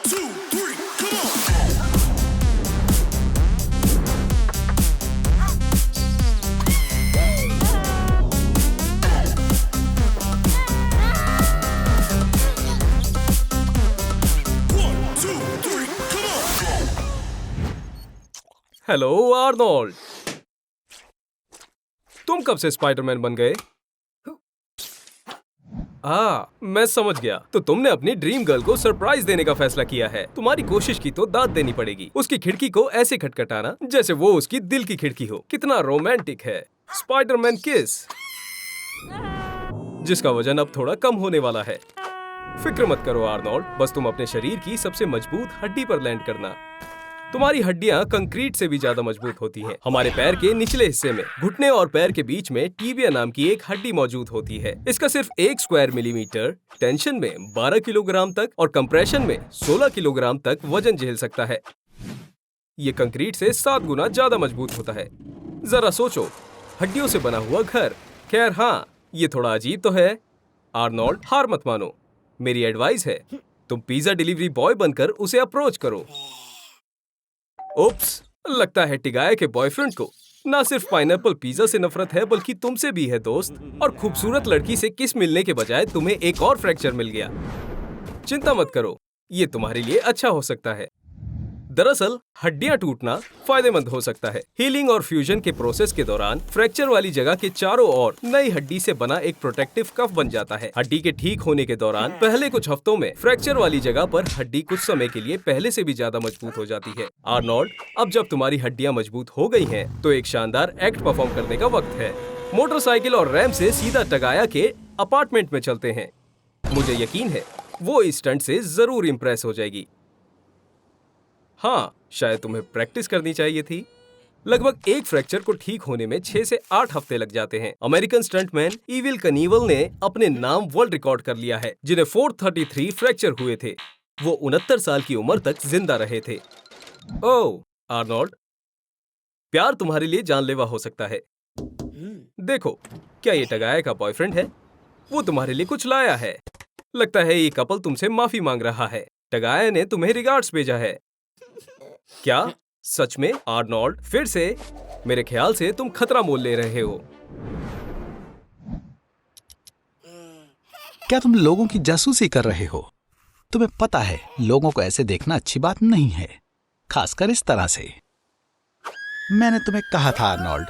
Hello Arnold, तुम कब से स्पाइडरमैन बन गए? मैं समझ गया। तो तुमने अपनी ड्रीम गर्ल को सरप्राइज देने का फैसला किया है। तुम्हारी कोशिश की तो दाद देनी पड़ेगी। उसकी खिड़की को ऐसे खटखटाना जैसे वो उसकी दिल की खिड़की हो। कितना रोमांटिक है। स्पाइडरमैन किस, जिसका वजन अब थोड़ा कम होने वाला है। फिक्र मत करो आर्नोल्ड, बस तुम अपने शरीर की सबसे मजबूत हड्डी पर लैंड करना। तुम्हारी हड्डियां कंक्रीट से भी ज्यादा मजबूत होती हैं। हमारे पैर के निचले हिस्से में, घुटने और पैर के बीच में टिबिया नाम की एक हड्डी मौजूद होती है। इसका सिर्फ 1 स्क्वायर मिलीमीटर टेंशन में 12 किलोग्राम तक और कंप्रेशन में 16 किलोग्राम तक वजन झेल सकता है। ये कंक्रीट से 7 गुना ज्यादा मजबूत होता है। जरा सोचो, हड्डियों से बना हुआ घर। खैर हाँ, ये थोड़ा अजीब तो है। आर्नोल्ड, हार मत मानो। मेरी एडवाइस है, तुम पिज्जा डिलीवरी बॉय बनकर उसे अप्रोच करो। उप्स, लगता है टिगाया के बॉयफ्रेंड को ना सिर्फ पाइनएप्पल पिज्जा से नफरत है, बल्कि तुमसे भी है दोस्त। और खूबसूरत लड़की से किस मिलने के बजाय तुम्हें एक और फ्रैक्चर मिल गया। चिंता मत करो, ये तुम्हारे लिए अच्छा हो सकता है। दरअसल हड्डियां टूटना फायदेमंद हो सकता है। हीलिंग और फ्यूजन के प्रोसेस के दौरान फ्रैक्चर वाली जगह के चारों ओर नई हड्डी से बना एक प्रोटेक्टिव कफ बन जाता है। हड्डी के ठीक होने के दौरान पहले कुछ हफ्तों में फ्रैक्चर वाली जगह पर हड्डी कुछ समय के लिए पहले से भी ज्यादा मजबूत हो जाती है। आर्नोल्ड, अब जब तुम्हारी हड्डियां मजबूत हो गई हैं, तो एक शानदार एक्ट परफॉर्म करने का वक्त है। मोटरसाइकिल और रैम से सीधा टगाया के अपार्टमेंट में चलते हैं। मुझे यकीन है वो इस स्टंट से जरूर इम्प्रेस हो जाएगी। हाँ, शायद तुम्हें प्रैक्टिस करनी चाहिए थी। लगभग एक फ्रैक्चर को ठीक होने में 6 से 8 हफ्ते लग जाते हैं। अमेरिकन स्टंटमैन इविल कनीवल ने अपने नाम वर्ल्ड रिकॉर्ड कर लिया है, जिन्हें 433 फ्रैक्चर हुए थे। वो 69 साल की उम्र तक जिंदा रहे थे। ओह आर्नोल्ड, प्यार तुम्हारे लिए जानलेवा हो सकता है। देखो, क्या ये टगाया का बॉयफ्रेंड है? वो तुम्हारे लिए कुछ लाया है। लगता है ये कपल तुमसे माफी मांग रहा है। टगाया ने तुम्हें रिगार्ड्स भेजा है। क्या सच में? आर्नोल्ड, फिर से? मेरे ख्याल से तुम खतरा मोल ले रहे हो। क्या तुम लोगों की जासूसी कर रहे हो? तुम्हें पता है लोगों को ऐसे देखना अच्छी बात नहीं है, खासकर इस तरह से। मैंने तुम्हें कहा था आर्नोल्ड,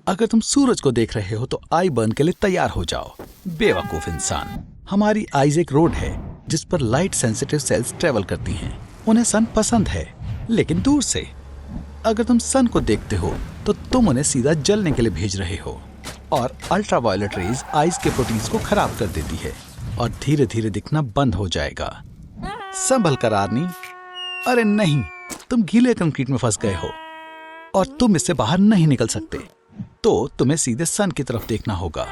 अगर तुम सूरज को देख रहे हो तो आई बर्न के लिए तैयार हो जाओ। बेवकूफ इंसान। हमारी आईज एक रोड है जिस पर लाइट सेंसिटिव सेल्स ट्रेवल करती हैं। उन्हें सन पसंद है, लेकिन दूर से। अगर तुम सन को देखते हो तो तुम उन्हें सीधा जलने के लिए भेज रहे हो, और अल्ट्रावायलेट रेज आइज के प्रोटीन्स को खराब कर देती है और धीरे धीरे दिखना बंद हो जाएगा। संभल कर आर्नी। अरे नहीं, तुम गीले कंक्रीट में फंस गए हो और तुम इससे बाहर नहीं निकल सकते। तो तुम्हें सीधे सन की तरफ देखना होगा।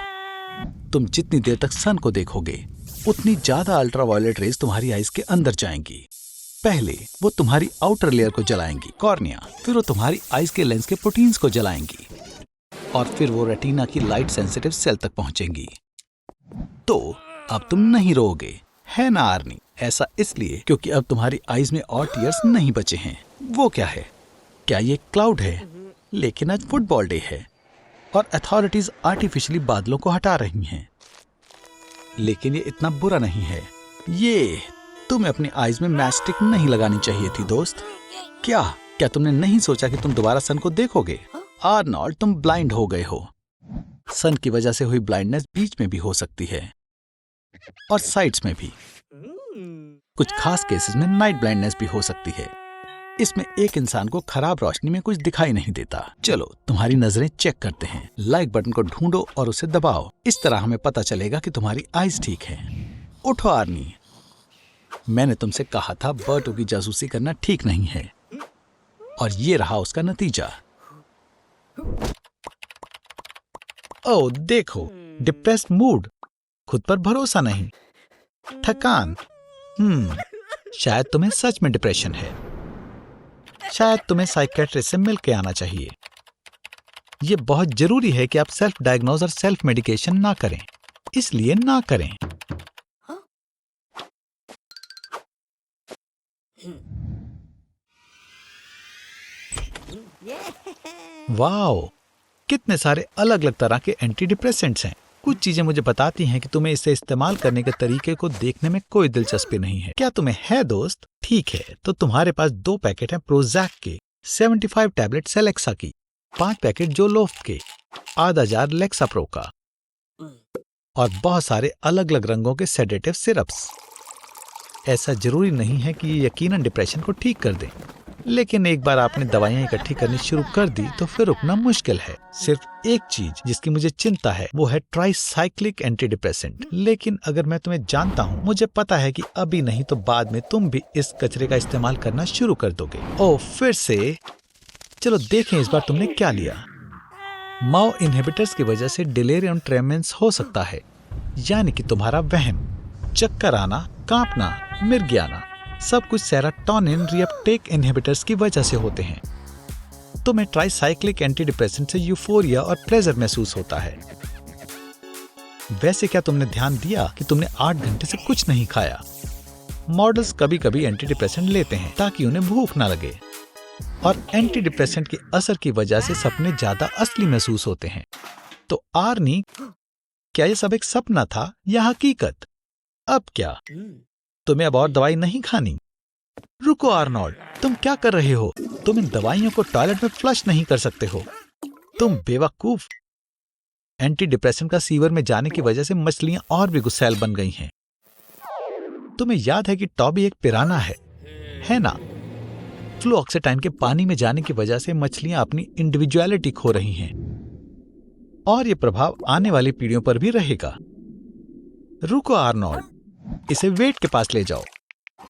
तुम जितनी देर तक सन को देखोगे, उतनी ज्यादा अल्ट्रावायलेट रेज तुम्हारी आइज के अंदर जाएंगी। पहले वो तुम्हारी आउटर लेयर को जलाएंगी, कॉर्निया, फिर वो तुम्हारी आइज के लेंस के प्रोटीन्स को जलाएंगी, और फिर वो रेटिना की लाइट सेंसिटिव सेल तक पहुंचेंगी। तो अब तुम नहीं रोओगे, है ना आर्नी? ऐसा इसलिए क्योंकि अब तुम्हारी आइज में और टीयर्स नहीं बचे हैं। वो क्या है? क्या ये क्लाउड है? लेकिन आज फुटबॉल डे है और अथॉरिटीज आर्टिफिशियली बादलों को हटा रही हैं। लेकिन ये इतना बुरा नहीं है। ये तुम्हें अपनी आइज में मैस्टिक नहीं लगानी चाहिए थी दोस्त। क्या तुमने नहीं सोचा कि तुम दोबारा सन को देखोगे? आर्नोल्ड, तुम ब्लाइंड हो गए हो। सन की वजह से हुई ब्लाइंडनेस बीच में भी हो सकती है और साइड्स में भी। कुछ खास केसेस में नाइट ब्लाइंडनेस भी हो सकती है। इसमें एक इंसान को खराब रोशनी में कुछ दिखाई नहीं देता। चलो तुम्हारी नजरें चेक करते हैं। लाइक बटन को ढूंढो और उसे दबाओ। इस तरह हमें पता चलेगा कि तुम्हारी आइज ठीक है। उठो आर्नी, मैंने तुमसे कहा था बर्टो की जासूसी करना ठीक नहीं है, और ये रहा उसका नतीजा। ओह देखो, डिप्रेस्ड मूड, खुद पर भरोसा नहीं, थकान। शायद तुम्हें सच में डिप्रेशन है। शायद तुम्हें साइकियाट्रिस्ट से मिल के आना चाहिए। यह बहुत जरूरी है कि आप सेल्फ डायग्नोज और सेल्फ मेडिकेशन ना करें, इसलिए ना करें। वाओ, कितने सारे अलग अलग तरह के एंटी डिप्रेसेंट्स हैं। कुछ चीजें मुझे बताती हैं कि तुम्हें इसे इस्तेमाल करने के तरीके को देखने में कोई दिलचस्पी नहीं है। क्या तुम्हें है दोस्त? ठीक है, तो तुम्हारे पास 2 पैकेट हैं प्रोजैक के, 75 टैबलेट सेलेक्सा की, 5 पैकेट जोलोफ्ट के, आधा जार लेक्साप्रो का और बहुत सारे अलग अलग रंगों के सेडेटिव सिरप्स। ऐसा जरूरी नहीं है कि ये यकीनन डिप्रेशन को ठीक कर दें, लेकिन एक बार आपने दवाइयां इकट्ठी करनी शुरू कर दी तो फिर रुकना मुश्किल है। सिर्फ एक चीज जिसकी मुझे चिंता है वो है ट्राइसाइक्लिक एंटी डिप्रेसेंट। लेकिन अगर मैं तुम्हें जानता हूँ, मुझे पता है कि अभी नहीं तो बाद में तुम भी इस कचरे का इस्तेमाल करना शुरू कर दोगे। ओह, फिर से चलो देखें इस बार तुमने क्या लिया। माओ इनहिबिटर्स की वजह से डिलेरियम ट्रेमेंस हो सकता है, यानी कि तुम्हारा वहम, चक्कर आना, कांपना, मिर्गी आना, सब कुछ सेरोटोनिन रिएप्टेक इनहिबिटर्स की वजह से होते हैं। तुम्हें ट्राइसाइक्लिक एंटी डिप्रेसेंट से यूफोरिया और प्लेजर महसूस होता है। वैसे क्या तुमने ध्यान दिया कि तुमने 8 घंटे से कुछ नहीं खाया? मॉडल्स कभी कभी एंटी डिप्रेसेंट लेते हैं ताकि उन्हें भूख ना लगे, और एंटी डिप्रेसेंट के असर की वजह से सपने ज्यादा असली महसूस होते हैं। तो आर्नी, क्या ये सब एक सपना था या हकीकत? अब क्या तुम्हें अब और दवाई नहीं खानी? रुको आर्नोल्ड, तुम क्या कर रहे हो? तुम इन दवाइयों को टॉयलेट में फ्लश नहीं कर सकते हो। तुम बेवकूफ। एंटी डिप्रेसेंट का सीवर में जाने की वजह से मछलियां और भी गुस्सैल बन गई हैं। तुम्हें याद है कि टॉबी एक पिराना है ना? फ्लूऑक्सीटाइन के पानी में जाने की वजह से मछलियां अपनी इंडिविजुअलिटी खो रही हैं, और ये प्रभाव आने वाली पीढ़ियों पर भी रहेगा। रुको आर्नोल्ड, इसे वेट के पास ले जाओ।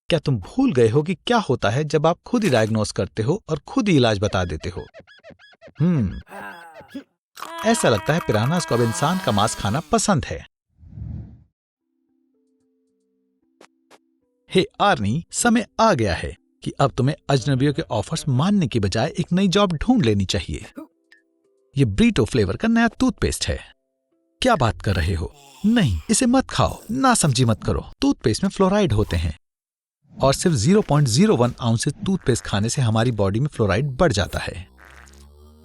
क्या तुम भूल गए हो कि क्या होता है जब आप खुद ही डायग्नोस करते हो और खुद ही इलाज बता देते हो? ऐसा लगता है पिरानास को अब इंसान का मांस खाना पसंद है। हे आर्नी, समय आ गया है कि अब तुम्हें अजनबियों के ऑफर्स मानने की बजाय एक नई जॉब ढूंढ लेनी चाहिए। ये ब्रीटो फ्लेवर का नया टूथपेस्ट है। क्या बात कर रहे हो? नहीं, इसे मत खाओ, ना समझी मत करो। टूथपेस्ट में फ्लोराइड होते हैं, और सिर्फ 0.01 आउंस टूथपेस्ट खाने से हमारी बॉडी में फ्लोराइड बढ़ जाता है।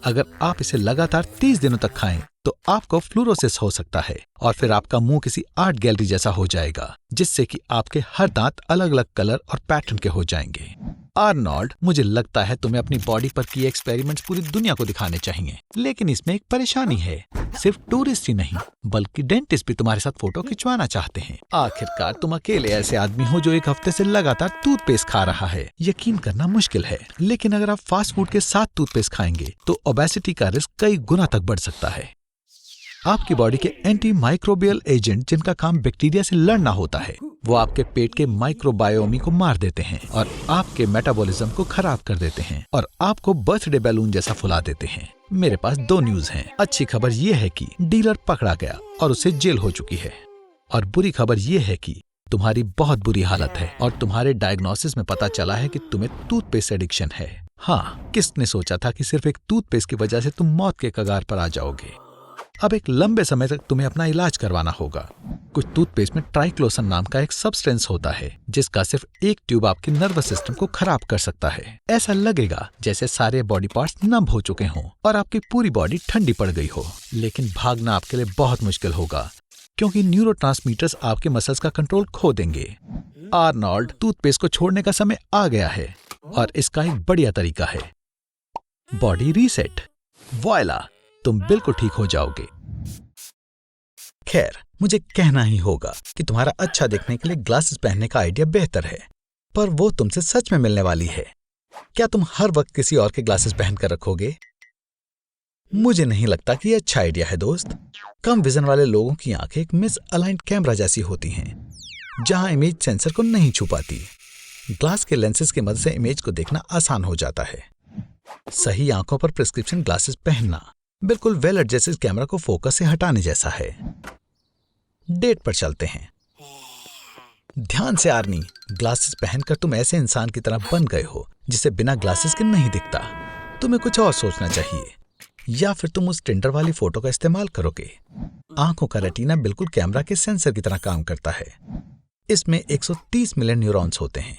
अगर आप इसे लगातार 30 दिनों तक खाएं तो आपको फ्लूरोसिस हो सकता है, और फिर आपका मुंह किसी आर्ट गैलरी जैसा हो जाएगा, जिससे कि आपके हर दांत अलग अलग कलर और पैटर्न के हो जाएंगे। आर्नोल्ड, मुझे लगता है तुम्हें अपनी बॉडी पर किए एक्सपेरिमेंट्स पूरी दुनिया को दिखाने चाहिए, लेकिन इसमें एक परेशानी है। सिर्फ टूरिस्ट ही नहीं, बल्कि डेंटिस्ट भी तुम्हारे साथ फोटो खिंचवाना चाहते हैं। आखिरकार तुम अकेले ऐसे आदमी हो जो 1 हफ्ते से लगातार टूथपेस्ट खा रहा है। यकीन करना मुश्किल है, लेकिन अगर आप फास्ट फूड के साथ टूथपेस्ट खाएंगे तो ओबेसिटी का रिस्क कई गुना तक बढ़ सकता है। आपकी बॉडी के एंटी माइक्रोबियल एजेंट, जिनका काम बैक्टीरिया से लड़ना होता है, वो आपके पेट के माइक्रोबायोमी को मार देते हैं और आपके मेटाबॉलिज्म को खराब कर देते हैं और आपको बर्थडे बैलून जैसा फुला देते हैं। मेरे पास 2 न्यूज हैं। अच्छी खबर ये है कि डीलर पकड़ा गया और उसे जेल हो चुकी है, और बुरी खबर ये है कि तुम्हारी बहुत बुरी हालत है और तुम्हारे डायग्नोसिस में पता चला है कि तुम्हें टूथपेस्ट एडिक्शन है। हाँ, किसने सोचा था कि सिर्फ एक टूथपेस्ट की वजह से तुम मौत के कगार पर आ जाओगे। अब एक लंबे समय तक तुम्हें अपना इलाज करवाना होगा। कुछ टूथपेस्ट में ट्राइक्लोसन नाम का एक सब्सटेंस होता है, जिसका सिर्फ एक ट्यूब आपके नर्वस सिस्टम को खराब कर सकता है। ऐसा लगेगा जैसे सारे बॉडी पार्ट्स नम हो चुके हों और आपकी पूरी बॉडी ठंडी पड़ गई हो। लेकिन भागना आपके लिए बहुत मुश्किल होगा, क्योंकि न्यूरोट्रांसमीटर्स आपके मसल्स का कंट्रोल खो देंगे। आर्नोल्ड, टूथपेस्ट को छोड़ने का समय आ गया है, और इसका एक बढ़िया तरीका है, बॉडी रीसेट। वॉयला, तुम बिल्कुल ठीक हो जाओगे। खैर, मुझे कहना ही होगा कि तुम्हारा अच्छा दिखने के लिए ग्लासेस पहनने का आइडिया बेहतर है, पर वो तुमसे सच में मिलने वाली है। क्या तुम हर वक्त किसी और के ग्लासेस पहनकर रखोगे? मुझे नहीं लगता कि ये अच्छा आइडिया है दोस्त। कम विजन वाले लोगों की आंखें एक मिस अलाइंड कैमरा जैसी होती हैं, जहां इमेज सेंसर को नहीं छुपाती। ग्लास के लेंसेज की मदद से इमेज को देखना आसान हो जाता है। सही आंखों पर प्रिस्क्रिप्शन ग्लासेस पहनना बिल्कुल वेल एडजस्टेड कैमरा को फोकस से हटाने जैसा है। डेट पर चलते हैं। ध्यान से आर्नी, ग्लासेस पहनकर तुम ऐसे इंसान की तरह बन गए हो जिसे बिना ग्लासेस के नहीं दिखता। तुम्हें कुछ और सोचना चाहिए, या फिर तुम उस टिंडर वाली फोटो का इस्तेमाल करोगे। आंखों का रेटिना बिल्कुल कैमरा के सेंसर की तरह काम करता है। इसमें 130 मिलियन न्यूरॉन्स होते हैं।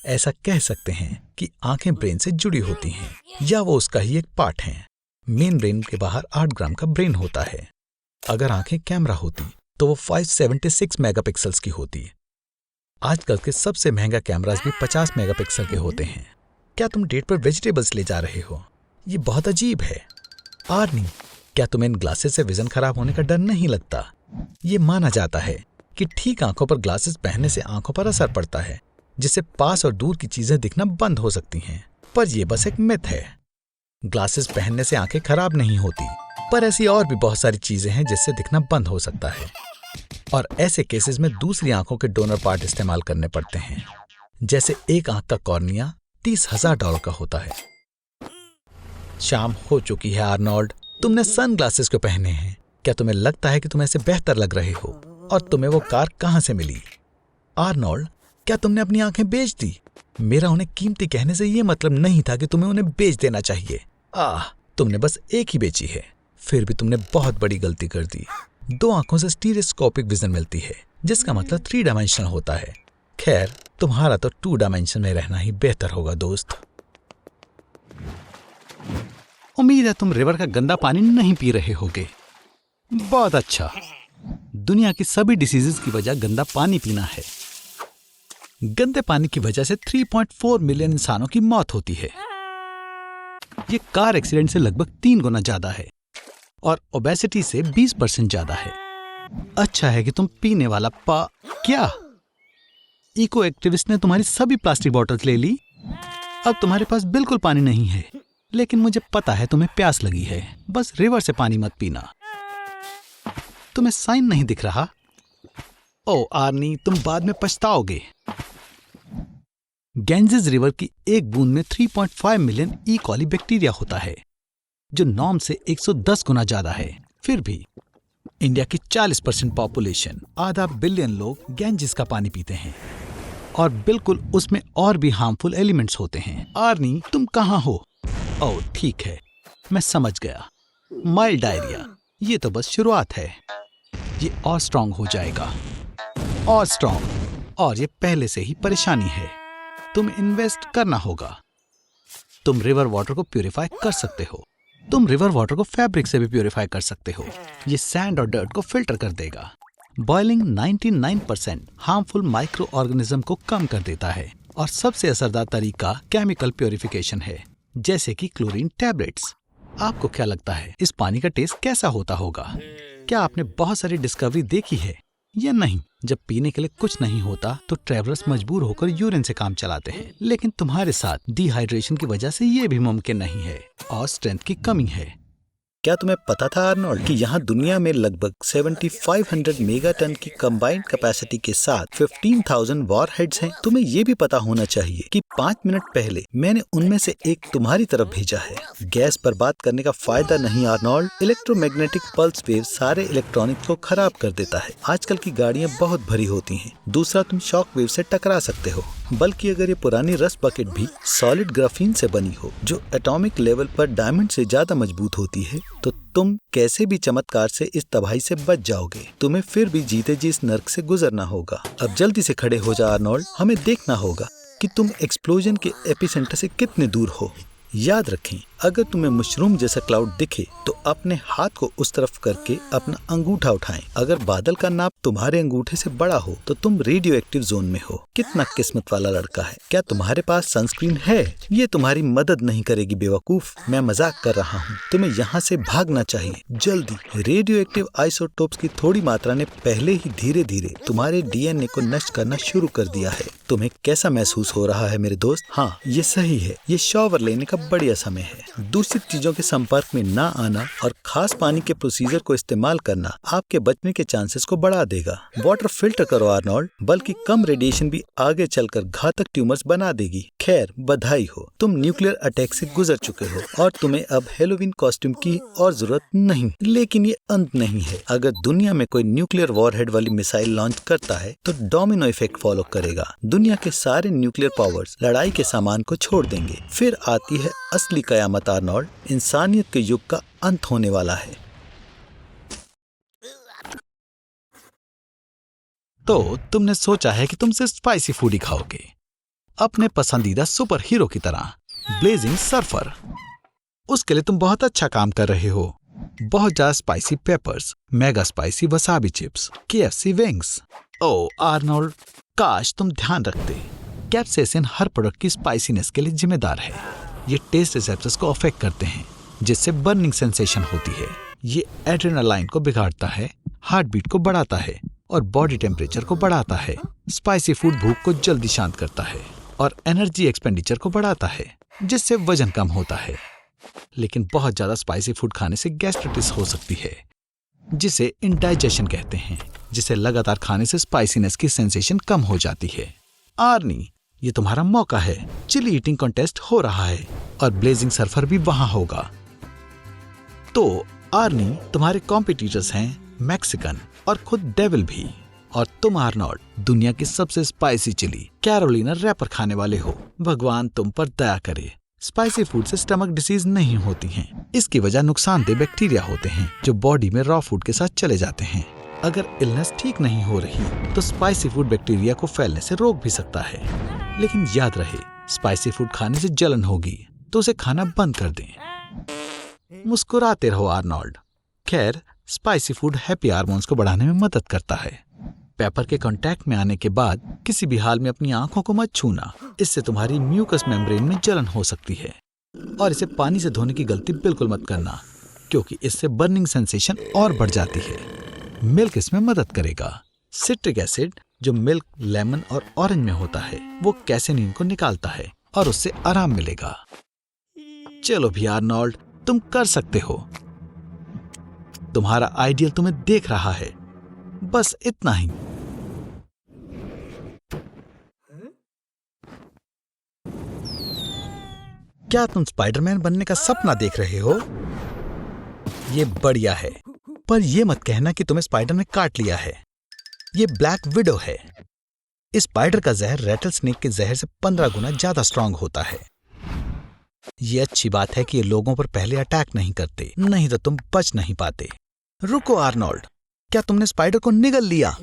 ऐसा कह सकते हैं कि आंखें ब्रेन से जुड़ी होती हैं या वो उसका ही एक पार्ट हैं। मेन ब्रेन के बाहर 8 ग्राम का ब्रेन होता है। अगर आंखें कैमरा होती तो वो 576 मेगापिक्सल्स की होती। आजकल के सबसे महंगा कैमरास भी 50 मेगापिक्सल के होते हैं। क्या तुम डेट पर वेजिटेबल्स ले जा रहे हो? ये बहुत अजीब है। आर्नी, क्या तुम्हें इन ग्लासेस से विजन खराब होने का डर नहीं लगता? ये माना जाता है कि ठीक आंखों पर ग्लासेस पहनने से आंखों पर असर पड़ता है, जिससे पास और दूर की चीजें दिखना बंद हो सकती हैं। पर यह बस एक मिथ है। ग्लासेस पहनने से आंखें खराब नहीं होती, पर ऐसी और भी बहुत सारी चीजें हैं जिससे दिखना बंद हो सकता है। और ऐसे केसेस में दूसरी आंखों के डोनर पार्ट इस्तेमाल करने पड़ते हैं। जैसे एक आंख का कॉर्निया $30,000 का होता है। शाम हो चुकी है आर्नोल्ड, तुमने सनग्लासेस क्यों पहने हैं? क्या तुम्हें लगता है कि तुम ऐसे बेहतर लग रहे हो? और तुम्हें वो कार कहां से मिली? आर्नोल्ड, क्या तुमने अपनी आंखें बेच दी? मेरा उन्हें कीमती कहने से ये मतलब नहीं था कि तुम्हें उन्हें बेच देना चाहिए। तुमने बस एक ही बेची है। फिर भी तुमने बहुत बड़ी गलती कर दी। 2 आंखों से स्टीरियोस्कोपिक विजन मिलती है, जिसका मतलब 3 डायमेंशनल होता है। खैर, तुम्हारा तो 2 डायमेंशन में रहना ही बेहतर होगा दोस्त। उम्मीद है तुम रिवर का गंदा पानी नहीं पी रहे होगे। बहुत अच्छा। दुनिया की सभी डिसीजेस की वजह गंदा पानी पीना है। गंदे पानी की वजह से 3.4 मिलियन इंसानों की मौत होती है। ये कार एक्सीडेंट से लगभग 3 गुना ज्यादा है और ओबेसिटी से 20% ज्यादा है। अच्छा है कि तुम पीने वाला क्या? इको एक्टिविस्ट ने तुम्हारी सभी प्लास्टिक बॉटल्स ले ली। अब तुम्हारे पास बिल्कुल पानी नहीं है। लेकिन मुझे पता है तुम्हें प्यास लगी है। बस रिवर से पानी मत पीना। तुम्हें साइन नहीं दिख रहा? ओ आर्नी, तुम बाद में पछताओगे। गैंजेस रिवर की एक बूंद में 3.5 मिलियन ई कॉली बैक्टीरिया होता है, जो नॉर्म से 110 गुना ज्यादा है। फिर भी इंडिया की 40% पॉपुलेशन, आधा बिलियन लोग गैंजेस का पानी पीते हैं और बिल्कुल उसमें और भी हार्मफुल एलिमेंट्स होते हैं। आर्नी, तुम कहाँ हो? ओह ठीक है, मैं समझ गया। माइल्ड डायरिया, ये तो बस शुरुआत है। ये और स्ट्रांग हो जाएगा, और स्ट्रांग, और ये पहले से ही परेशानी है। तुम इन्वेस्ट करना होगा। तुम रिवर वाटर को प्यूरिफाई कर सकते हो। तुम रिवर वाटर को फैब्रिक से भी प्यूरिफाई कर सकते हो। ये सैंड और डर्ट को फिल्टर कर देगा। बॉइलिंग 99% हार्मफुल माइक्रो ऑर्गेनिज्म को कम कर देता है। और सबसे असरदार तरीका केमिकल प्यूरिफिकेशन है, जैसे कि क्लोरीन टैबलेट्स। आपको क्या लगता है इस पानी का टेस्ट कैसा होता होगा? क्या आपने बहुत सारी डिस्कवरी देखी है या नहीं? जब पीने के लिए कुछ नहीं होता तो ट्रैवलर्स मजबूर होकर यूरिन से काम चलाते हैं। लेकिन तुम्हारे साथ डिहाइड्रेशन की वजह से ये भी मुमकिन नहीं है और स्ट्रेंथ की कमी है। क्या तुम्हें पता था आर्नोल्ड कि यहाँ दुनिया में लगभग 7500 मेगाटन की कंबाइंड कैपेसिटी के साथ 15,000 वॉरहेड्स हैं? तुम्हें ये भी पता होना चाहिए कि 5 मिनट पहले मैंने उनमें से एक तुम्हारी तरफ भेजा है। गैस बर्बाद करने का फायदा नहीं आर्नोल्ड। इलेक्ट्रोमैग्नेटिक पल्स वेव सारे इलेक्ट्रॉनिक्स को खराब कर देता है। आजकल की गाड़ियाँ बहुत भरी होती हैं। दूसरा, तुम शॉक वेव से टकरा सकते हो। बल्कि अगर ये पुरानी रस्ट बकेट भी सॉलिड ग्राफीन से बनी हो, जो एटॉमिक लेवल पर डायमंड से ज्यादा मजबूत होती है, तो तुम कैसे भी चमत्कार से इस तबाही से बच जाओगे। तुम्हें फिर भी जीते जी इस नर्क से गुजरना होगा। अब जल्दी से खड़े हो जा आर्नोल्ड। हमें देखना होगा कि तुम एक्सप्लोजन के एपिसेंटर से कितने दूर हो। याद रखें, अगर तुम्हें मशरूम जैसा क्लाउड दिखे तो अपने हाथ को उस तरफ करके अपना अंगूठा उठाएं। अगर बादल का नाप तुम्हारे अंगूठे से बड़ा हो तो तुम रेडियो एक्टिव जोन में हो। कितना किस्मत वाला लड़का है। क्या तुम्हारे पास सनस्क्रीन है? ये तुम्हारी मदद नहीं करेगी बेवकूफ। मैं मजाक कर रहा हूँ। तुम्हें यहाँ से भागना चाहिए जल्दी। रेडियो एक्टिव आइसोटोप्स की थोड़ी मात्रा ने पहले ही धीरे धीरे तुम्हारे डीएनए को नष्ट करना शुरू कर दिया है। तुम्हें कैसा महसूस हो रहा है मेरे दोस्त? हाँ, ये सही है। ये शॉवर लेने का बढ़िया समय है। दूषित चीजों के संपर्क में ना आना और खास पानी के प्रोसीजर को इस्तेमाल करना आपके बचने के चांसेस को बढ़ा देगा। वाटर फिल्टर करो आर्नोल्ड, बल्कि कम रेडिएशन भी आगे चलकर घातक ट्यूमर्स बना देगी। खैर, बधाई हो, तुम न्यूक्लियर अटैक से गुजर चुके हो और तुम्हें अब हेलोवीन कॉस्ट्यूम की और जरूरत नहीं। लेकिन ये अंत नहीं है। अगर दुनिया में कोई न्यूक्लियर वॉरहेड वाली मिसाइल लॉन्च करता है तो डोमिनो इफेक्ट फॉलो करेगा। दुनिया के सारे न्यूक्लियर पावर्स लड़ाई के सामान को छोड़ देंगे। फिर आती है असली कयामत आर्नोल्ड। इंसानियत के युग का अंत होने वाला है। तो तुमने सोचा है कि तुम सिर्फ स्पाइसी फूड ही खाओगे। अपने पसंदीदा सुपर हीरो की तरह, ब्लेजिंग सर्फर। उसके लिए तुम बहुत अच्छा काम कर रहे हो। बहुत ज्यादा spicy peppers, mega spicy wasabi chips, KFC wings. ओ आर्नोल्ड, काश तुम ध्यान रखते। कैप्सेसिन हर प्रोडक्ट की स्पाइसीनेस के लिए जिम्मेदार है। ये टेस्ट रिसेप्टर्स को अफेक्ट करते हैं, जिससे बर्निंग सेंसेशन होती है। ये एड्रेनालाइन को बिगाड़ता है, हार्ट बीट को बढ़ाता है और बॉडी टेम्परेचर को बढ़ाता है। स्पाइसी फूड भूख को जल्दी शांत करता है और एनर्जी एक्सपेंडिचर को बढ़ाता है, जिससे वजन कम होता है। लेकिन बहुत ज्यादा स्पाइसी फूड खाने से गैस्ट्राइटिस हो सकती है, जिसे इंडाइजेशन कहते हैं, जिसे लगातार खाने से स्पाइसीनेस की सेंसेशन कम हो जाती है। आर्नी, ये तुम्हारा मौका है। चिली ईटिंग कॉन्टेस्ट हो रहा है और ब्लेजिंग सर्फर भी वहां होगा। तो आर्नी, तुम्हारे कॉम्पिटिटर्स हैं मैक्सिकन और खुद डेविल भी। और तुम आर्नोल्ड, दुनिया की सबसे स्पाइसी चिली कैरोलिना रैपर खाने वाले हो। भगवान तुम पर दया करे। स्पाइसी फूड से स्टमक डिसीज नहीं होती हैं। इसकी वजह नुकसानदेह बैक्टीरिया होते हैं जो बॉडी में रॉ फूड के साथ चले जाते हैं। अगर इलनेस ठीक नहीं हो रही तो स्पाइसी फूड बैक्टीरिया को फैलने से रोक भी सकता है। लेकिन याद रहे, स्पाइसी फूड खाने से जलन होगी तो उसे खाना बंद कर दें। मुस्कुराते रहो आर्नोल्ड। खैर, स्पाइसी फूड हैप्पी हार्मोन्स को बढ़ाने में मदद करता है। पेपर के कांटेक्ट में आने के बाद किसी भी हाल में अपनी आंखों को मत छूना। इससे तुम्हारी म्यूकस मेम्ब्रेन में जलन हो सकती है। और इसे पानी से धोने की गलती बिल्कुल मत करना, क्योंकि इससे बर्निंग सेंसेशन और बढ़ जाती है। मिल्क इसमें मदद करेगा। सिट्रिक एसिड, जो मिल्क, लेमन और ऑरेंज में होता है, वो कैसेनिन को निकालता है और उससे आराम मिलेगा। चलो भी आर्नोल्ड, तुम कर सकते हो। तुम्हारा आइडियल तुम्हें देख रहा है। बस इतना ही। क्या तुम स्पाइडरमैन बनने का सपना देख रहे हो? ये बढ़िया है, पर यह मत कहना कि तुम्हें स्पाइडर ने काट लिया है। ये ब्लैक विडो है। इस स्पाइडर का जहर रैटल स्नेक के जहर से 15 गुना ज्यादा स्ट्रांग होता है। ये अच्छी बात है कि ये लोगों पर पहले अटैक नहीं करते, नहीं तो तुम बच नहीं पाते। रुको आर्नोल्ड, क्या तुमने स्पाइडर को निगल लिया?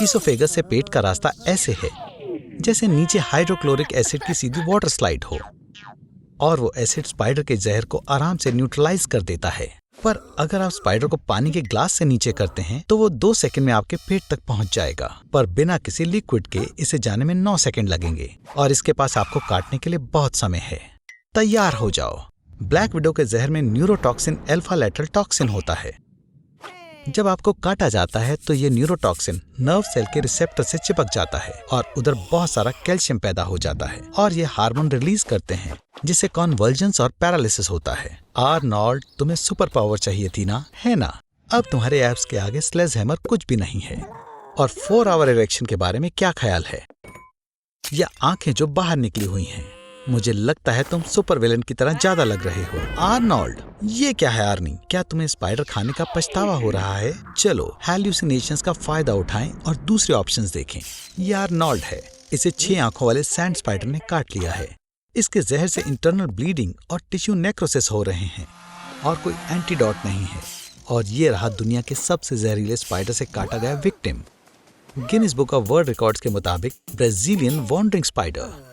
ईसोफेगस से पेट का रास्ता ऐसे है जैसे नीचे हाइड्रोक्लोरिक एसिड की सीधी वाटर स्लाइड हो, और वो एसिड स्पाइडर के जहर को आराम से न्यूट्रलाइज कर देता है। पर अगर आप स्पाइडर को पानी के ग्लास से नीचे करते हैं तो वो 2 सेकंड में आपके पेट तक पहुंच जाएगा, पर बिना किसी लिक्विड के इसे जाने में 9 सेकंड लगेंगे, और इसके पास आपको काटने के लिए बहुत समय है। तैयार हो जाओ। ब्लैक विडो के जहर में न्यूरोटॉक्सिन अल्फा लेटरल टॉक्सिन होता है। जब आपको काटा जाता है तो ये न्यूरोटॉक्सिन नर्व सेल के रिसेप्टर से चिपक जाता है और उधर बहुत सारा कैल्शियम पैदा हो जाता है, और ये हार्मोन रिलीज करते हैं, जिससे कॉन्वल्जेंस और पैरालिसिस होता है। आर्नोल्ड, तुम्हें सुपर पावर चाहिए थी ना, है ना? अब तुम्हारे एब्स के आगे स्लेजहैमर कुछ भी नहीं है। और 4 आवर इरेक्शन के बारे में क्या ख्याल है? या आंखें जो बाहर निकली हुई हैं। मुझे लगता है तुम सुपर विलेन की तरह ज्यादा लग रहे हो। आर्नोल्ड, ये क्या है आर्नी? क्या तुम्हें स्पाइडर खाने का पछतावा हो रहा है? चलो हैल्यूसिनेशंस का फायदा उठाएं और दूसरे ऑप्शंस देखें। ये आर्नोल्ड है। इसे 6 आंखों वाले सैंड स्पाइडर ने काट लिया है। इसके जहर से इंटरनल ब्लीडिंग और टिश्यू नेक्रोसिस हो रहे हैं, और कोई एंटीडोट नहीं है। और ये रहा दुनिया के सबसे जहरीले स्पाइडर से काटा गया victim. Guinness book of world records के मुताबिक ब्राजीलियन वॉन्डरिंग स्पाइडर।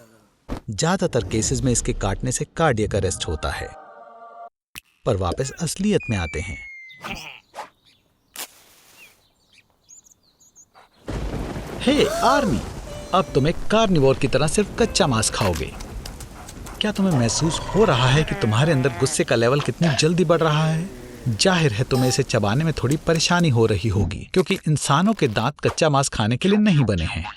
ज्यादातर केसेस में इसके काटने से कार्डियक अरेस्ट होता है, पर वापस असलियत में आते हैं। हे आर्मी, अब तुम एक कार्निवोर की तरह सिर्फ कच्चा मांस खाओगे। क्या तुम्हें महसूस हो रहा है कि तुम्हारे अंदर गुस्से का लेवल कितनी जल्दी बढ़ रहा है? जाहिर है तुम्हें इसे चबाने में थोड़ी परेशानी हो रही होगी, क्योंकि इंसानों के दांत कच्चा मांस खाने के लिए नहीं बने हैं।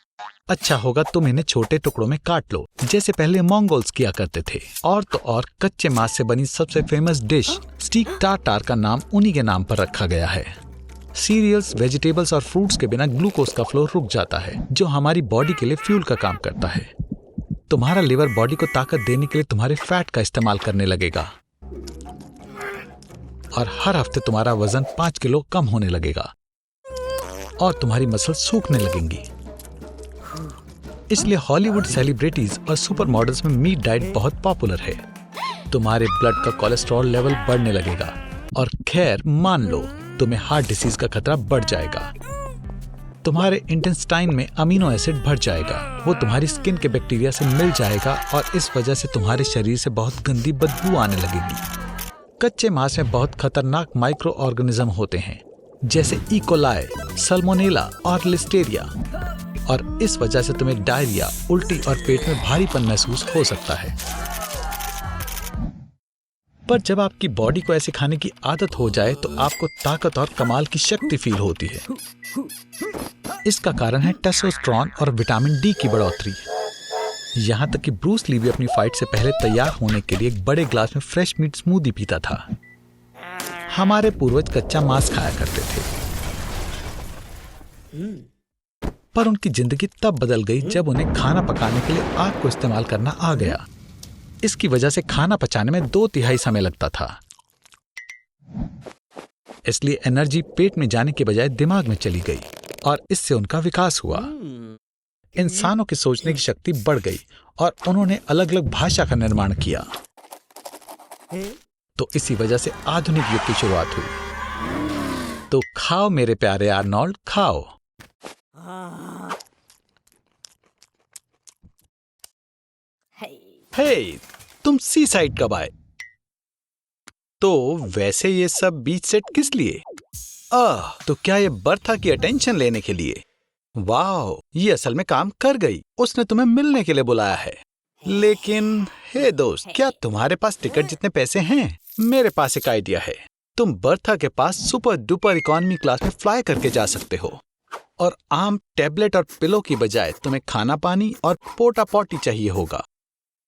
अच्छा होगा तुम इन्हें छोटे टुकड़ों में काट लो, जैसे पहले मंगोल्स किया करते थे। और तो और कच्चे मांस से बनी सबसे फेमस डिश स्टीक टार्टार का नाम उन्हीं के नाम पर रखा गया है। सीरियल्स, वेजिटेबल्स और फ्रूट्स के बिना ग्लूकोज का फ्लो रुक जाता है, जो हमारी बॉडी के लिए फ्यूल का काम करता है। तुम्हारा लिवर बॉडी को ताकत देने के लिए तुम्हारे फैट का इस्तेमाल करने लगेगा, और हर हफ्ते तुम्हारा वजन 5 किलो कम होने लगेगा, और तुम्हारी मसल सूखने लगेंगी। इसलिए हॉलीवुड सेलिब्रिटीज और सुपर मॉडल्स में मीट डाइट बहुत पॉपुलर है। तुम्हारे ब्लड का कोलेस्ट्रॉल लेवल बढ़ने लगेगा, और खैर मान लो तुम्हें हार्ट डिसीज का खतरा बढ़ जाएगा। तुम्हारे इंटेस्टाइन में अमीनो एसिड भर जाएगा। वो तुम्हारी स्किन के बैक्टीरिया से मिल जाएगा और इस वजह से तुम्हारे शरीर से बहुत गंदी बदबू आने लगेगी। कच्चे मांस में बहुत खतरनाक माइक्रो ऑर्गेनिज्म होते हैं, जैसे ई कोलाई, सल्मोनेला और लिस्टेरिया, और इस वजह से तुम्हें डायरिया, उल्टी और पेट में भारीपन महसूस हो सकता है। पर जब आपकी बॉडी को ऐसे खाने की आदत हो जाए तो आपको ताकत और कमाल की शक्ति फील होती है। इसका कारण है टेस्टोस्टेरोन और विटामिन डी की बढ़ोतरी। यहाँ तक कि ब्रूस ली भी अपनी फाइट से पहले तैयार होने के लिए एक बड़े ग्लास में फ्रेश मीट स्मूदी पीता था। हमारे पूर्वज कच्चा मांस खाया करते थे, पर उनकी जिंदगी तब बदल गई जब उन्हें खाना पकाने के लिए आग को इस्तेमाल करना आ गया। इसकी वजह से खाना पचाने में 2/3 समय लगता था, इसलिए एनर्जी पेट में जाने के बजाय दिमाग में चली गई और इससे उनका विकास हुआ। इंसानों की सोचने की शक्ति बढ़ गई और उन्होंने अलग अलग भाषा का निर्माण किया। तो इसी वजह से आधुनिक युग की शुरुआत हुई। तो खाओ मेरे प्यारे आर्नोल्ड, खाओ। हे, तुम सी साइड कब आए? तो वैसे ये सब बीच सेट किस लिए? तो क्या ये बर्था की अटेंशन लेने के लिए? वाह, ये असल में काम कर गई। उसने तुम्हें मिलने के लिए बुलाया है। लेकिन हे दोस्त, क्या तुम्हारे पास टिकट जितने पैसे हैं? मेरे पास एक आइडिया है। तुम बर्था के पास सुपर डुपर इकोनॉमी क्लास में फ्लाई करके जा सकते हो, और आम टैबलेट और पिलो की बजाय तुम्हें खाना पानी और पोटा पॉटी चाहिए होगा।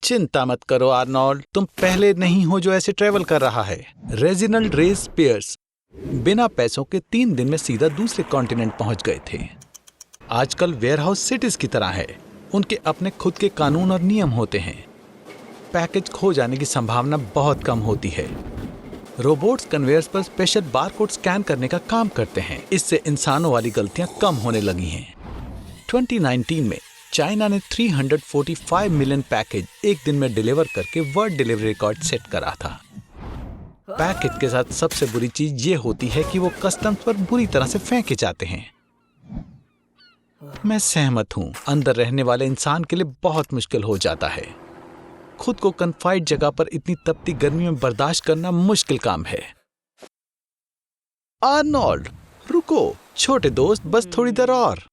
चिंता मत करो आर्नोल्ड, तुम पहले नहीं हो जो ऐसे ट्रेवल कर रहा है। रेजिनाल्ड रे स्पियर्स बिना पैसों के 3 दिन में सीधा दूसरे कॉन्टिनेंट पहुंच गए थे। आजकल वेयरहाउस सिटीज की तरह है, उनके अपने खुद के कानून और नियम होते हैं। पैकेज खो जाने की संभावना बहुत कम होती है। रोबोट्स कन्वेयर्स पर स्पेशल बारकोड स्कैन करने का काम करते हैं। इससे इंसानों वाली गलतियां कम होने लगी हैं। 2019 में चाइना ने 345 मिलियन पैकेज एक दिन में डिलीवर करके वर्ल्ड डिलीवरी रिकॉर्ड सेट करा था। पैकेज के साथ सबसे बुरी चीज ये होती है कि वो कस्टम्स पर बुरी तरह से फेंके जाते हैं। मैं सहमत हूं, अंदर रहने वाले इंसान के लिए बहुत मुश्किल हो जाता है। खुद को कन्फाइंड जगह पर इतनी तपती गर्मी में बर्दाश्त करना मुश्किल काम है। आर्नोल्ड, रुको छोटे दोस्त, बस थोड़ी देर और।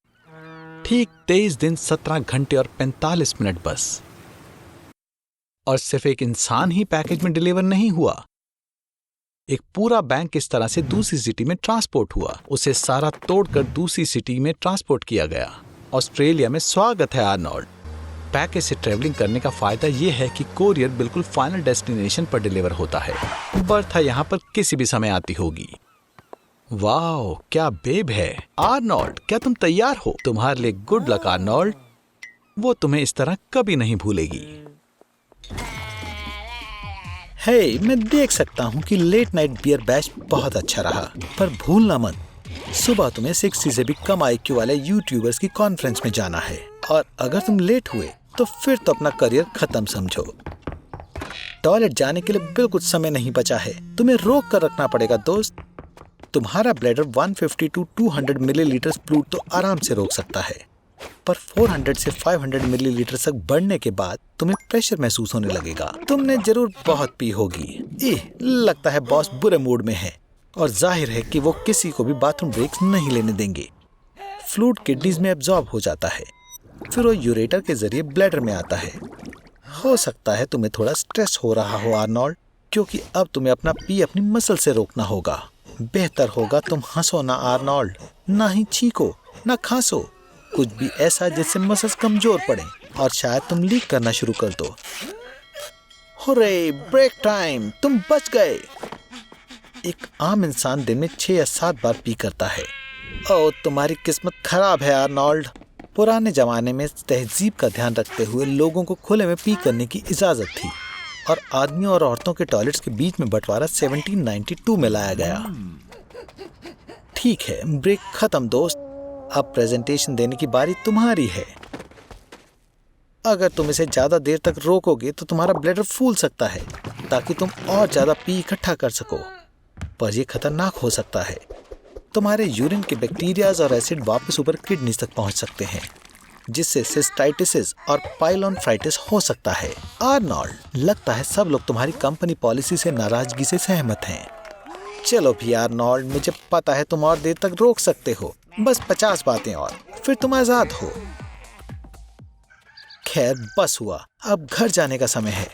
ठीक 23 दिन 17 घंटे और 45 मिनट बस। और सिर्फ एक इंसान ही पैकेज में डिलीवर नहीं हुआ, एक पूरा बैंक इस तरह से दूसरी सिटी में ट्रांसपोर्ट हुआ। उसे सारा तोड़कर दूसरी सिटी में ट्रांसपोर्ट किया गया। ऑस्ट्रेलिया में स्वागत है आर्नोल्ड। पैकेज से ट्रेवलिंग करने का फायदा यह है कि कोरियर बिल्कुल फाइनल डेस्टिनेशन पर डिलीवर होता है। बर्था यहाँ पर किसी भी समय आती होगी। वाह, क्या बेब है। आर्नोल्ड, क्या तुम तैयार हो? तुम्हारे लिए गुड लक आर्नोल्ड, वो तुम्हें इस तरह कभी नहीं भूलेगी। हे, मैं देख सकता हूँ कि लेट नाइट बियर बैच बहुत अच्छा रहा, पर भूलना मत, सुबह तुम्हें 60 से भी कम IQ वाले यूट्यूबर्स की कॉन्फ्रेंस में जाना है। और अगर तुम लेट हुए तो फिर तो अपना करियर खत्म समझो। टॉयलेट जाने के लिए बिल्कुल समय नहीं बचा है, तुम्हें रोक कर रखना पड़ेगा दोस्त। तुम्हारा ब्लैडर 150 to 200 मिलीलीटर फ्लूइड तो आराम से रोक सकता है, पर 400 से 500 मिलीलीटर तक बढ़ने के बाद तुम्हें प्रेशर महसूस होने लगेगा। तुमने जरूर बहुत पी होगी। लगता है बॉस बुरे मूड में है, और जाहिर है कि वो किसी को भी बाथरूम ब्रेक्स नहीं लेने देंगे। फ्लूइड किडनीज में एब्जॉर्ब हो जाता है, फिर वो यूरेटर के जरिए ब्लैडर में आता है। हो सकता है तुम्हें थोड़ा स्ट्रेस हो रहा हो आर्नोल्ड, क्योंकि अब तुम्हें अपना पी अपनी मसल से रोकना होगा। बेहतर होगा तुम हंसो ना आर्नोल्ड, ना ही छींको ना खांसो, कुछ भी ऐसा जिससे मसल्स कमजोर पड़े और शायद तुम लीक करना शुरू कर दो। हुर्रे, ब्रेक टाइम, तुम बच गए। एक आम इंसान दिन में 6 या 7 बार पी करता है। ओह, तुम्हारी किस्मत खराब है आर्नोल्ड। पुराने जमाने में तहजीब का ध्यान रखते हुए लोगों को खुले में पी करने की इजाजत थी, और आदमियों और औरतों के टॉयलेट्स के बीच में बंटवारा 1792 में लाया गया। ठीक है, ब्रेक खत्म दोस्त, अब प्रेजेंटेशन देने की बारी तुम्हारी है। अगर तुम इसे ज्यादा देर तक रोकोगे तो तुम्हारा ब्लैडर फूल सकता है, ताकि तुम और ज्यादा पी इकट्ठा कर सको, पर यह खतरनाक हो सकता है। तुम्हारे यूरिन के बैक्टीरियाज और एसिड वापस ऊपर किडनीज तक पहुंच सकते हैं, जिससे सिस्टाइटिस और पाइलोनेफ्राइटिस हो सकता है। आर्नोल्ड, लगता है सब लोग तुम्हारी कंपनी पॉलिसी से नाराजगी से सहमत हैं। चलो भी आर्नोल्ड, मुझे पता है तुम और देर तक रोक सकते हो, बस 50 बातें और फिर तुम आजाद हो। खैर, बस हुआ, अब घर जाने का समय है।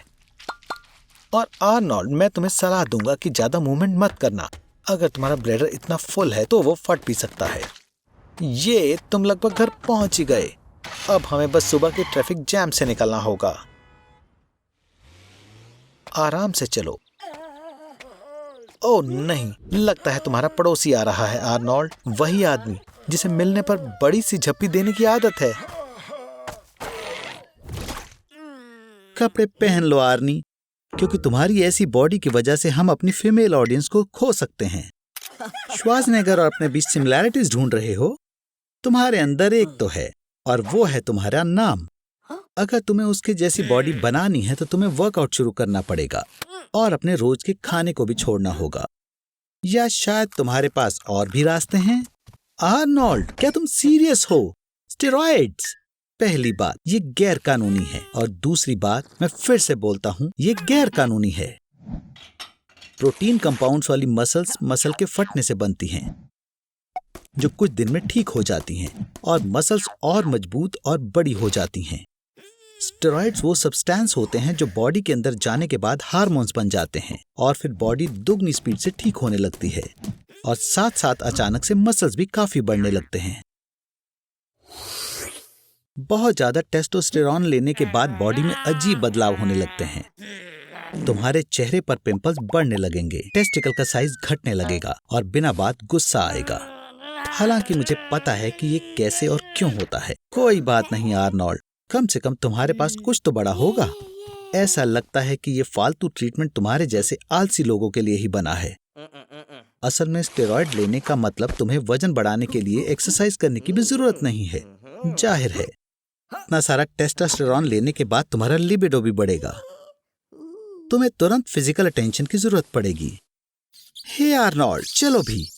और आर्नोल्ड, मैं तुम्हें सलाह दूंगा कि ज्यादा मूवमेंट मत करना। अगर तुम्हारा ब्लैडर इतना फुल है तो वो फट भी सकता है। ये तुम लगभग घर पहुंच ही गए। अब हमें बस सुबह के ट्रैफिक जैम से निकलना होगा। आराम से चलो। ओह नहीं, लगता है तुम्हारा पड़ोसी आ रहा है आर्नोल्ड, वही आदमी जिसे मिलने पर बड़ी सी झप्पी देने की आदत है। कपड़े पहन लो आर्नी, क्योंकि तुम्हारी ऐसी बॉडी की वजह से हम अपनी फीमेल ऑडियंस को खो सकते हैं। श्वार्ज़नेगर और अपने बीच सिमिलैरिटीज ढूंढ रहे हो? तुम्हारे अंदर एक तो है और वो है तुम्हारा नाम। अगर तुम्हें उसके जैसी बॉडी बनानी है तो तुम्हें वर्कआउट शुरू करना पड़ेगा और अपने रोज के खाने को भी छोड़ना होगा। या शायद तुम्हारे पास और भी रास्ते हैं। आर्नोल्ड, क्या तुम सीरियस हो? स्टेरॉइड्स! पहली बात, ये गैर कानूनी है, और दूसरी बात, मैं फिर से बोलता हूँ, ये गैर कानूनी है। प्रोटीन कंपाउंड्स वाली मसल्स मसल के फटने से बनती हैं, जो कुछ दिन में ठीक हो जाती हैं और मसल्स और मजबूत और बड़ी हो जाती हैं। स्टेरॉइड्स वो सब्सटेंस होते हैं जो बॉडी के अंदर जाने के बाद हार्मोन्स बन जाते हैं और फिर बॉडी दुगनी स्पीड से ठीक होने लगती है और साथ साथ अचानक से मसल्स भी काफी बढ़ने लगते हैं। बहुत ज्यादा टेस्टोस्टेरॉन लेने के बाद बॉडी में अजीब बदलाव होने लगते हैं। तुम्हारे चेहरे पर पिंपल्स बढ़ने लगेंगे, टेस्टिकल का साइज घटने लगेगा और बिना बात गुस्सा आएगा। हालांकि मुझे पता है कि ये कैसे और क्यों होता है। कोई बात नहीं आर्नोल्ड, कम से कम तुम्हारे पास कुछ तो बड़ा होगा। ऐसा लगता है कि ये फालतू ट्रीटमेंट तुम्हारे जैसे आलसी लोगों के लिए ही बना है। असल में स्टेरॉइड लेने का मतलब तुम्हें वजन बढ़ाने के लिए एक्सरसाइज करने की भी जरूरत नहीं है। जाहिर है, इतना सारा टेस्टोस्टेरॉन लेने के बाद तुम्हारा लिबिडो भी बढ़ेगा। तुम्हें तुरंत फिजिकल अटेंशन की जरूरत पड़ेगी। हे आर्नोल्ड, चलो भी,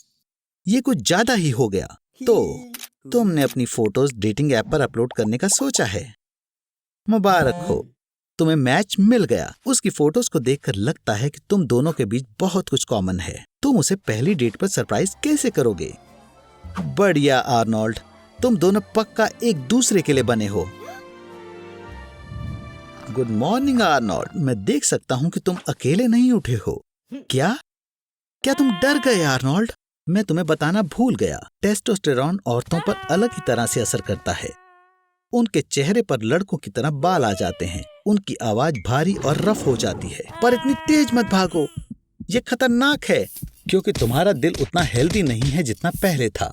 ये कुछ ज्यादा ही हो गया। तो तुमने अपनी फोटोज डेटिंग ऐप पर अपलोड करने का सोचा है। मुबारक हो, तुम्हें मैच मिल गया। उसकी फोटोज को देखकर लगता है कि तुम दोनों के बीच बहुत कुछ कॉमन है। तुम उसे पहली डेट पर सरप्राइज कैसे करोगे? बढ़िया आर्नोल्ड, तुम दोनों पक्का एक दूसरे के लिए बने हो। गुड मॉर्निंग आर्नोल्ड, मैं देख सकता हूं कि तुम अकेले नहीं उठे हो। क्या तुम डर गए आर्नोल्ड? मैं तुम्हें बताना भूल गया, टेस्टोस्टेरॉन औरतों पर अलग ही तरह से असर करता है। उनके चेहरे पर लड़कों की तरह बाल आ जाते हैं, उनकी आवाज भारी और रफ हो जाती है। पर इतनी तेज मत भागो, ये खतरनाक है, क्योंकि तुम्हारा दिल उतना हेल्दी नहीं है जितना पहले था।